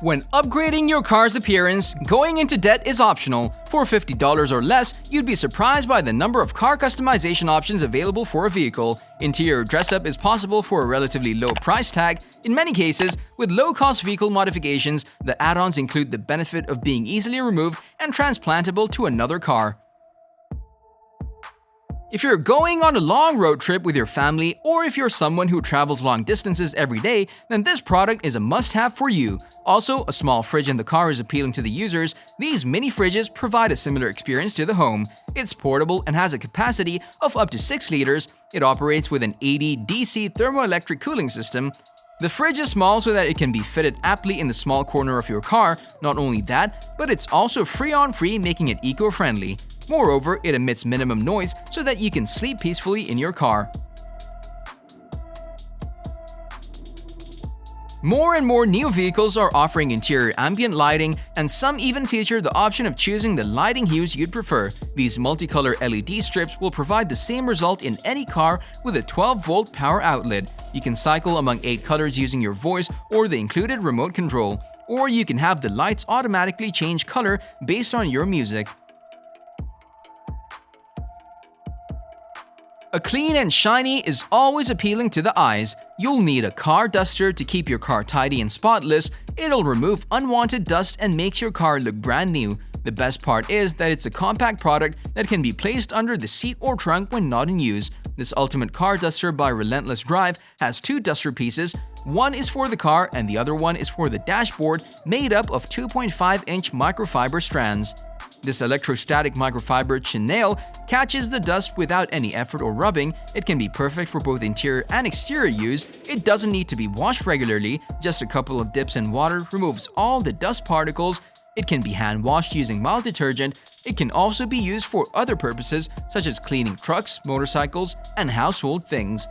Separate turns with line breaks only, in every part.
When upgrading your car's appearance, going into debt is optional. For $50 or less, you'd be surprised by the number of car customization options available for a vehicle. Interior dress-up is possible for a relatively low price tag. In many cases, with low-cost vehicle modifications, the add-ons include the benefit of being easily removed and transplantable to another car. If you're going on a long road trip with your family, or if you're someone who travels long distances every day, then this product is a must-have for you. Also, a small fridge in the car is appealing to the users. These mini fridges provide a similar experience to the home. It's portable and has a capacity of up to 6 liters. It operates with an 80 DC thermoelectric cooling system. The fridge is small so that it can be fitted aptly in the small corner of your car. Not only that, but it's also Freon-free, making it eco-friendly. Moreover, it emits minimum noise so that you can sleep peacefully in your car. More and more new vehicles are offering interior ambient lighting, and some even feature the option of choosing the lighting hues you'd prefer. These multicolor LED strips will provide the same result in any car with a 12-volt power outlet. You can cycle among 8 colors using your voice or the included remote control, or you can have the lights automatically change color based on your music. A clean and shiny is always appealing to the eyes. You'll need a car duster to keep your car tidy and spotless. It'll remove unwanted dust and makes your car look brand new. The best part is that it's a compact product that can be placed under the seat or trunk when not in use. This ultimate car duster by Relentless Drive has 2 duster pieces. One is for the car and the other one is for the dashboard, made up of 2.5-inch microfiber strands. This electrostatic microfiber chenille catches the dust without any effort or rubbing. It can be perfect for both interior and exterior use. It doesn't need to be washed regularly. Just a couple of dips in water removes all the dust particles. It can be hand washed using mild detergent. It can also be used for other purposes such as cleaning trucks, motorcycles, and household things.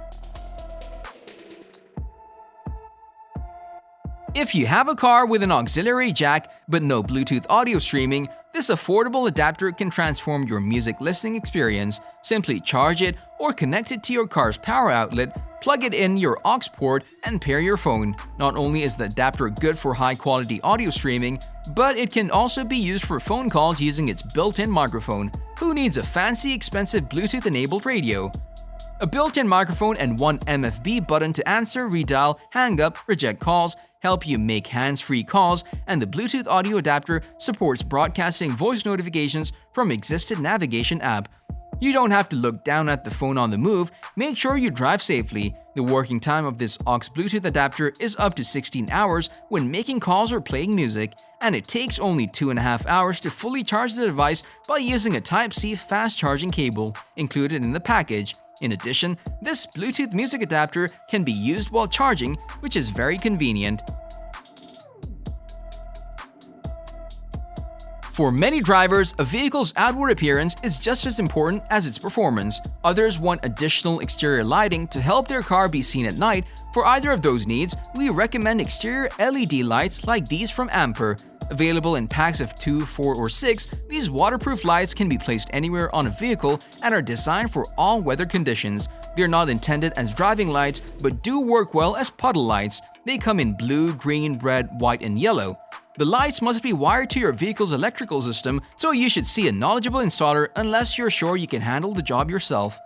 If you have a car with an auxiliary jack but no Bluetooth audio streaming, this affordable adapter can transform your music listening experience. Simply charge it or connect it to your car's power outlet, plug it in your aux port, and pair your phone. Not only is the adapter good for high-quality audio streaming, but it can also be used for phone calls using its built-in microphone. Who needs a fancy, expensive Bluetooth-enabled radio? A built-in microphone and one MFB button to answer, redial, hang up, reject calls, help you make hands-free calls, and the Bluetooth audio adapter supports broadcasting voice notifications from existing navigation app. You don't have to look down at the phone on the move. Make sure you drive safely. The working time of this aux Bluetooth adapter is up to 16 hours when making calls or playing music, and it takes only 2.5 hours to fully charge the device by using a Type-C fast charging cable included in the package. In addition, this Bluetooth music adapter can be used while charging, which is very convenient. For many drivers, a vehicle's outward appearance is just as important as its performance. Others want additional exterior lighting to help their car be seen at night. For either of those needs, we recommend exterior LED lights like these from Amper. Available in packs of 2, 4, or 6, these waterproof lights can be placed anywhere on a vehicle and are designed for all weather conditions. They are not intended as driving lights, but do work well as puddle lights. They come in blue, green, red, white, and yellow. The lights must be wired to your vehicle's electrical system, so you should see a knowledgeable installer unless you're sure you can handle the job yourself.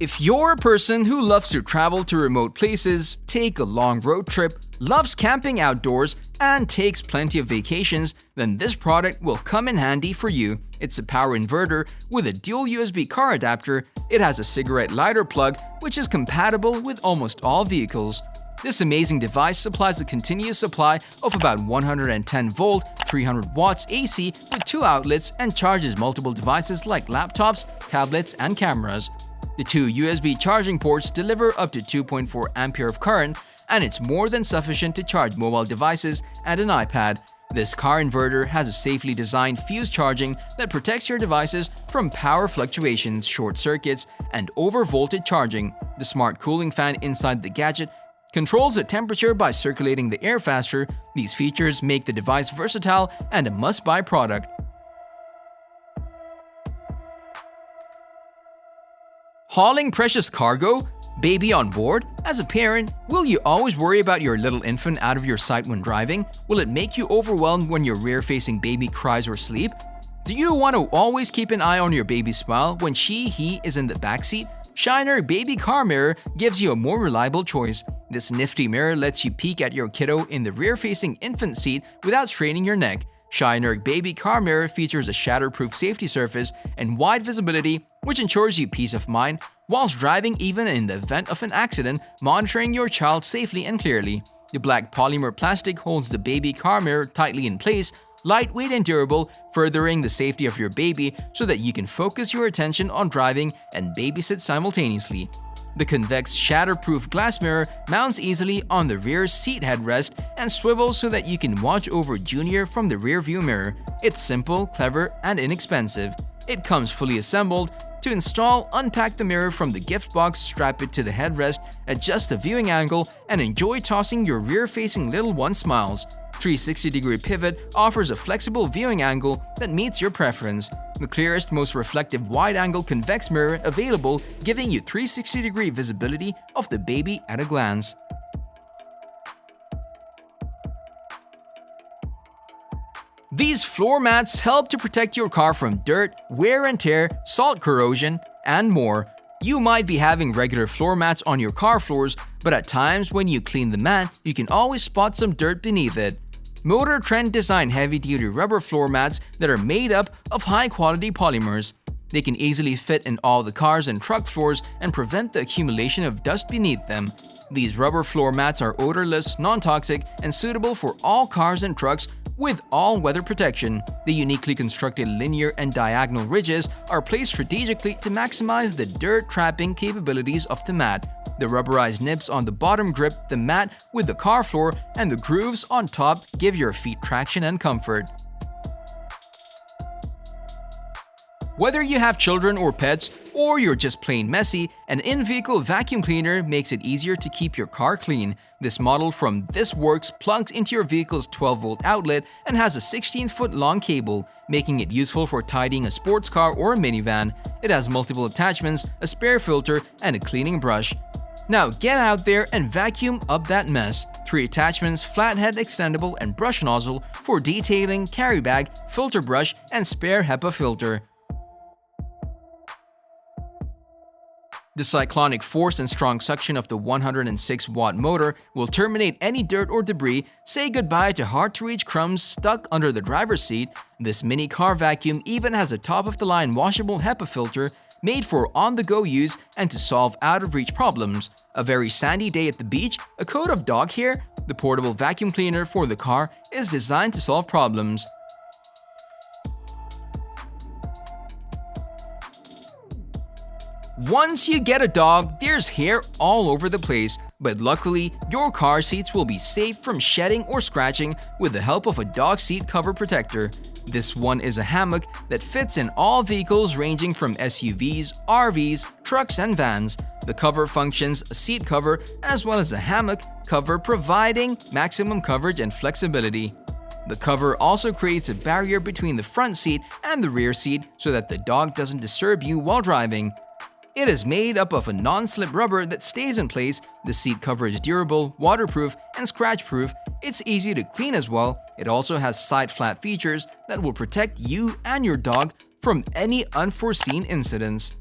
If you're a person who loves to travel to remote places, take a long road trip, loves camping outdoors, and takes plenty of vacations, then this product will come in handy for you. It's a power inverter with a dual USB car adapter. It has a cigarette lighter plug, which is compatible with almost all vehicles. This amazing device supplies a continuous supply of about 110 volt, 300 watts AC with 2 outlets and charges multiple devices like laptops, tablets, and cameras. The 2 USB charging ports deliver up to 2.4 ampere of current, and it's more than sufficient to charge mobile devices and an iPad. This car inverter has a safely designed fuse charging that protects your devices from power fluctuations, short circuits, and overvoltage charging. The smart cooling fan inside the gadget controls the temperature by circulating the air faster. These features make the device versatile and a must-buy product. Hauling precious cargo? Baby on board? As a parent, will you always worry about your little infant out of your sight when driving? Will it make you overwhelmed when your rear-facing baby cries or sleep? Do you want to always keep an eye on your baby's smile when he is in the backseat? Shynerk Baby Car Mirror gives you a more reliable choice. This nifty mirror lets you peek at your kiddo in the rear-facing infant seat without straining your neck. Shynerk Baby Car Mirror features a shatterproof safety surface and wide visibility, which ensures you peace of mind whilst driving even in the event of an accident, monitoring your child safely and clearly. The black polymer plastic holds the baby car mirror tightly in place, lightweight and durable, furthering the safety of your baby so that you can focus your attention on driving and babysit simultaneously. The convex shatterproof glass mirror mounts easily on the rear seat headrest and swivels so that you can watch over Junior from the rear view mirror. It's simple, clever, and inexpensive. It comes fully assembled. To install, unpack the mirror from the gift box, strap it to the headrest, adjust the viewing angle, and enjoy tossing your rear-facing little one smiles. 360-degree pivot offers a flexible viewing angle that meets your preference. The clearest, most reflective wide-angle convex mirror available, giving you 360-degree visibility of the baby at a glance. These floor mats help to protect your car from dirt, wear and tear, salt corrosion, and more. You might be having regular floor mats on your car floors, but at times when you clean the mat, you can always spot some dirt beneath it. Motor Trend designed heavy-duty rubber floor mats that are made up of high-quality polymers. They can easily fit in all the cars and truck floors and prevent the accumulation of dust beneath them. These rubber floor mats are odorless, non-toxic, and suitable for all cars and trucks with all-weather protection. The uniquely constructed linear and diagonal ridges are placed strategically to maximize the dirt-trapping capabilities of the mat. The rubberized nibs on the bottom grip the mat with the car floor, and the grooves on top give your feet traction and comfort. Whether you have children or pets, or you're just plain messy, an in-vehicle vacuum cleaner makes it easier to keep your car clean. This model from ThisWorx plugs into your vehicle's 12-volt outlet and has a 16-foot long cable, making it useful for tidying a sports car or a minivan. It has multiple attachments, a spare filter, and a cleaning brush. Now get out there and vacuum up that mess. 3 attachments, flathead extendable and brush nozzle for detailing, carry bag, filter brush, and spare HEPA filter. The cyclonic force and strong suction of the 106-watt motor will terminate any dirt or debris. Say goodbye to hard-to-reach crumbs stuck under the driver's seat. This mini car vacuum even has a top-of-the-line washable HEPA filter made for on-the-go use and to solve out-of-reach problems. A very sandy day at the beach, a coat of dog hair, the portable vacuum cleaner for the car is designed to solve problems. Once you get a dog, there's hair all over the place, but luckily, your car seats will be safe from shedding or scratching with the help of a dog seat cover protector. This one is a hammock that fits in all vehicles ranging from SUVs, RVs, trucks, and vans. The cover functions a seat cover as well as a hammock cover, providing maximum coverage and flexibility. The cover also creates a barrier between the front seat and the rear seat so that the dog doesn't disturb you while driving. It is made up of a non-slip rubber that stays in place. The seat cover is durable, waterproof, and scratch-proof. It's easy to clean as well. It also has side flap features that will protect you and your dog from any unforeseen incidents.